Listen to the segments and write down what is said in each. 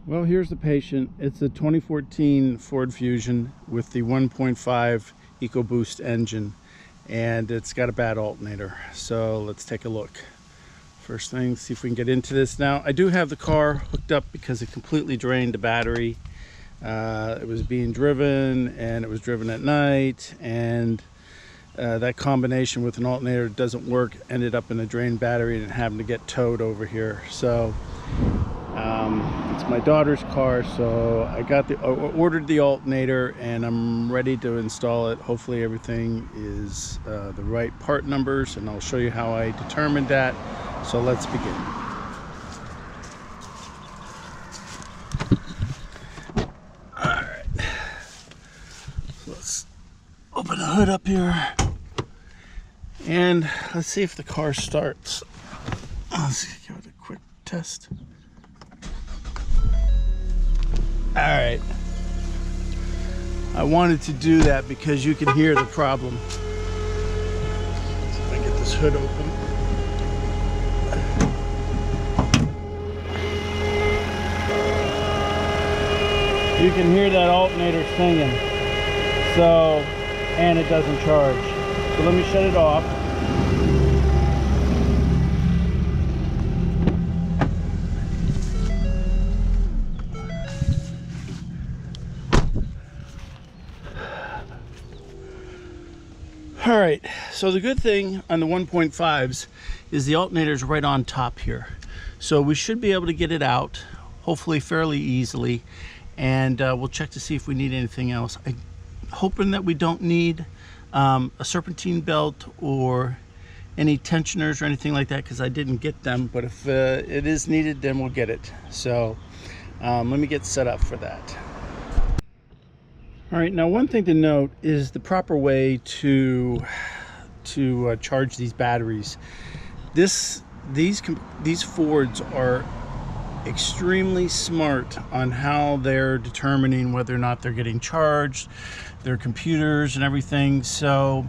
Well, here's the patient. It's a 2014 Ford Fusion with the 1.5 EcoBoost engine, and it's got a bad alternator. So let's take a look. First thing, see if we can get into this. Now, I do have the car hooked up because it completely drained the battery. It was being driven, and it was driven at night, and that combination with an alternator doesn't work, ended up in a drained battery and having to get towed over here. So it's my daughter's car, so I ordered the alternator and I'm ready to install it. Hopefully everything is the right part numbers, and I'll show you how I determined that. So let's begin. Alright, so let's open the hood up here and let's see if the car starts. Let's give it a quick test. All right, I wanted to do that because you can hear the problem. So if I get this hood open. You can hear that alternator singing. So, and it doesn't charge. So let me shut it off. All right, so the good thing on the 1.5s is the alternator is right on top here. So we should be able to get it out, hopefully fairly easily, and we'll check to see if we need anything else. I'm hoping that we don't need a serpentine belt or any tensioners or anything like that, because I didn't get them, but if it is needed, then we'll get it. So let me get set up for that. All right, now one thing to note is the proper way to charge these batteries. These Fords are extremely smart on how they're determining whether or not they're getting charged, their computers and everything. So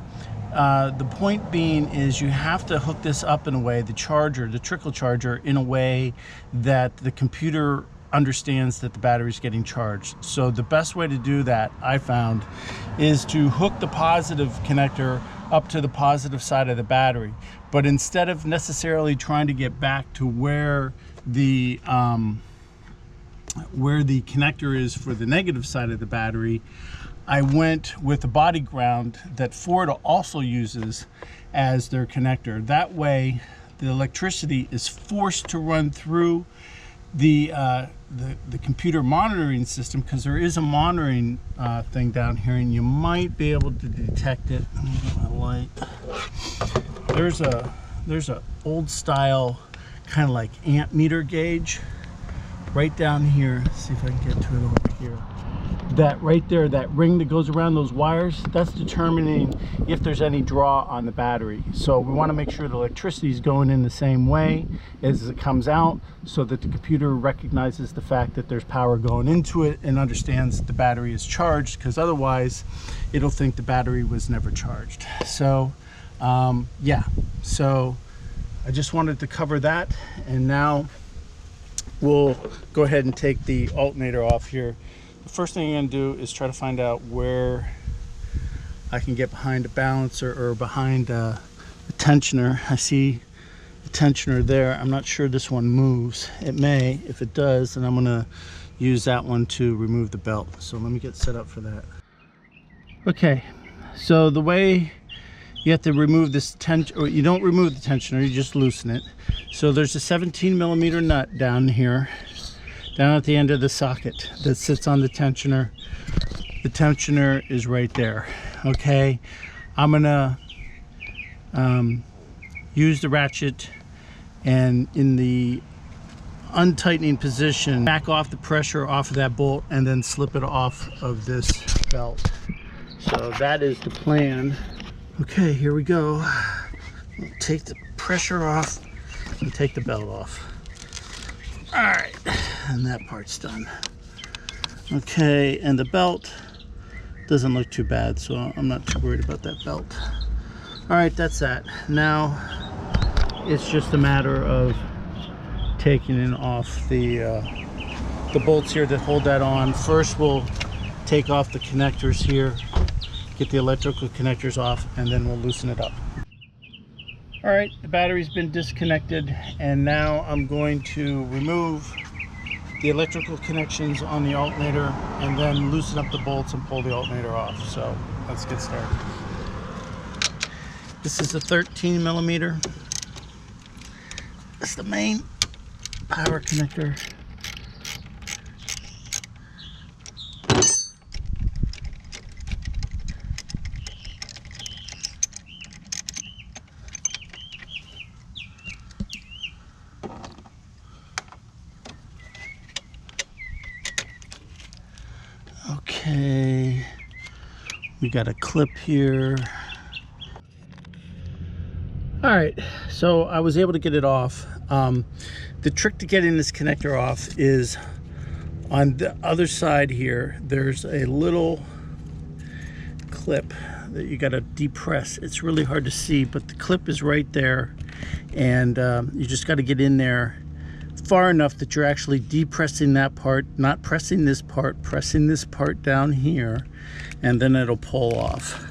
the point being is you have to hook this up in a way, the trickle charger, in a way that the computer understands that the battery is getting charged. So the best way to do that, I found, is to hook the positive connector up to the positive side of the battery. But instead of necessarily trying to get back to where the connector is for the negative side of the battery, I went with the body ground that Ford also uses as their connector. That way the electricity is forced to run through the computer monitoring system, because there is a monitoring thing down here, and you might be able to detect it. Let me get my light. There's a old style kind of like amp meter gauge right down here. Let's see if I can get to it over here. That right there, that ring that goes around those wires, that's determining if there's any draw on the battery. So we want to make sure the electricity is going in the same way as it comes out, so that the computer recognizes the fact that there's power going into it and understands that the battery is charged, because otherwise it'll think the battery was never charged. So yeah, so I just wanted to cover that, and now we'll go ahead and take the alternator off here. The first thing I'm going to do is try to find out where I can get behind a balancer or behind a tensioner. I see the tensioner there. I'm not sure this one moves. It may. If it does, then I'm going to use that one to remove the belt. So let me get set up for that. Okay, so the way you have to remove this or you don't remove the tensioner, you just loosen it. So there's a 17mm nut down here, down at the end of the socket that sits on the tensioner. The tensioner is right there. Okay, I'm gonna use the ratchet, and in the untightening position, back off the pressure off of that bolt and then slip it off of this belt. So that is the plan. Okay, here we go. I'll take the pressure off and take the belt off. All right, and that part's done. Okay, and the belt doesn't look too bad, so I'm not too worried about that belt. All right, that's that. Now it's just a matter of taking it off the the bolts here that hold that on. First we'll take off the connectors here, get the electrical connectors off, and then we'll loosen it up. All right, the battery's been disconnected, and now I'm going to remove the electrical connections on the alternator and then loosen up the bolts and pull the alternator off. So let's get started. This is a 13 millimeter. It's the main power connector. Okay, we got a clip here. All right, so I was able to get it off. The trick to getting this connector off is on the other side here, there's a little clip that you got to depress. It's really hard to see, but the clip is right there, and you just got to get in there far enough that you're actually depressing that part, not pressing this part, pressing this part down here, and then it'll pull off.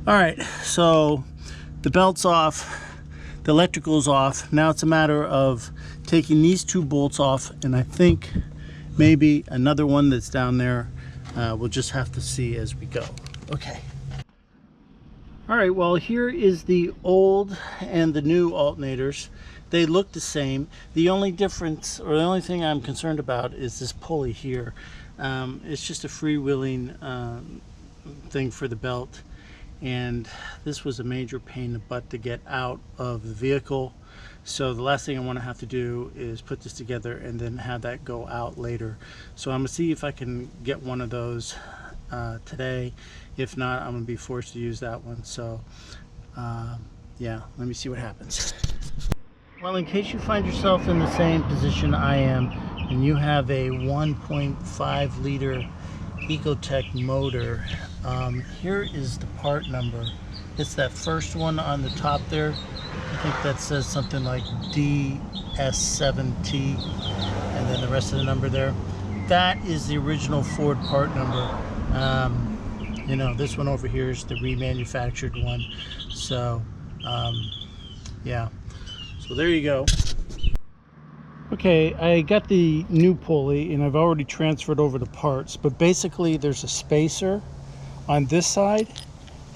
All right, so the belt's off, the electrical's off. Now it's a matter of taking these two bolts off, and I think maybe another one that's down there. We'll just have to see as we go. Okay. All right, well, here is the old and the new alternators. They look the same. The only difference, or the only thing I'm concerned about, is this pulley here. It's just a freewheeling thing for the belt, and this was a major pain in the butt to get out of the vehicle. So the last thing I want to have to do is put this together and then have that go out later. So I'm gonna see if I can get one of those today. If not, I'm gonna be forced to use that one. So yeah, let me see what happens. Well, in case you find yourself in the same position I am, and you have a 1.5 liter Ecotech motor, here is the part number. It's that first one on the top there. I think that says something like DS7T, and then the rest of the number there. That is the original Ford part number. You know, this one over here is the remanufactured one. So yeah, so there you go. Okay, I got the new pulley and I've already transferred over the parts, but basically there's a spacer on this side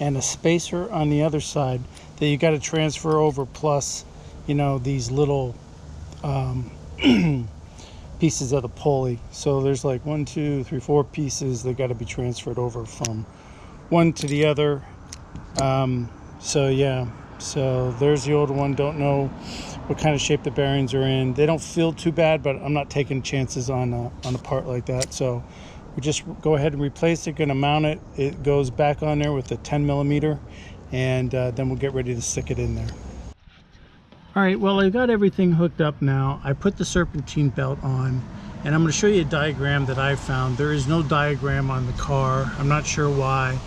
and a spacer on the other side that you got to transfer over, plus, you know, these little pieces of the pulley. So there's like 1, 2, 3, 4 pieces that got to be transferred over from one to the other. So yeah, so there's the old one. Don't know what kind of shape the bearings are in. They don't feel too bad, but I'm not taking chances on a part like that. So we just go ahead and replace it. Gonna mount it. It goes back on there with a 10 millimeter, and then we'll get ready to stick it in there. All right, well, I got everything hooked up now. I put the serpentine belt on, and I'm going to show you a diagram that I found. There is no diagram on the car. I'm not sure why.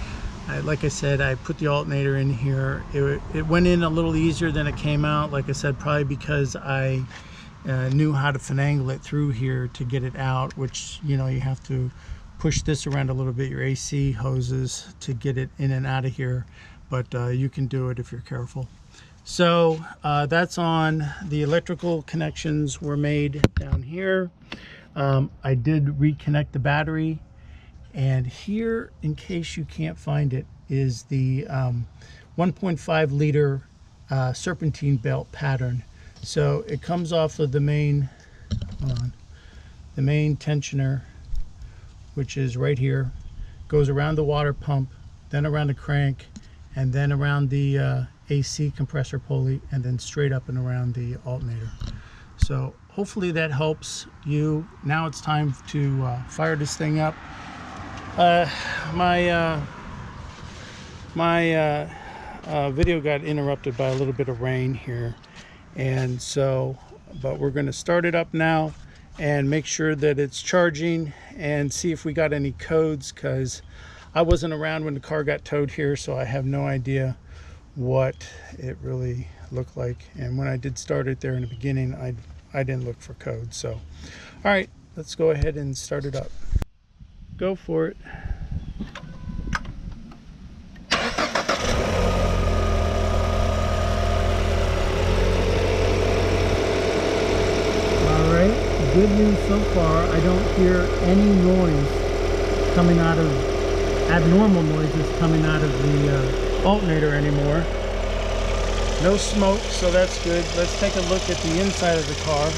Like I said, I put the alternator in here. It went in a little easier than it came out. Like I said, probably because I knew how to finagle it through here to get it out, which, you know, you have to push this around a little bit, your AC hoses, to get it in and out of here. But you can do it if you're careful. So that's on. The electrical connections were made down here. I did reconnect the battery, and here, in case you can't find it, is the 1.5 liter serpentine belt pattern. So it comes off of the main, hold on, the main tensioner, which is right here, goes around the water pump, then around the crank, and then around the AC compressor pulley, and then straight up and around the alternator. So hopefully that helps you. Now it's time to fire this thing up. My video got interrupted by a little bit of rain here, and so, but we're going to start it up now and make sure that it's charging and see if we got any codes, because I wasn't around when the car got towed here, so I have no idea what it really looked like. And when I did start it there in the beginning, I didn't look for codes. So all right, let's go ahead and start it up. Go for it. Alright, good news so far. I don't hear any noise coming out of, abnormal noises coming out of the alternator anymore. No smoke, so that's good. Let's take a look at the inside of the car.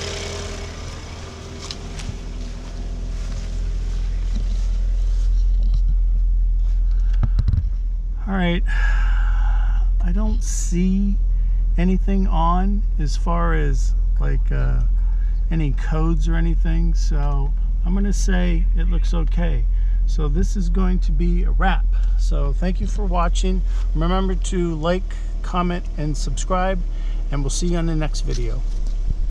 Alright, I don't see anything on as far as like any codes or anything, so I'm gonna say it looks okay. So this is going to be a wrap. So thank you for watching. Remember to like, comment, and subscribe, and we'll see you on the next video.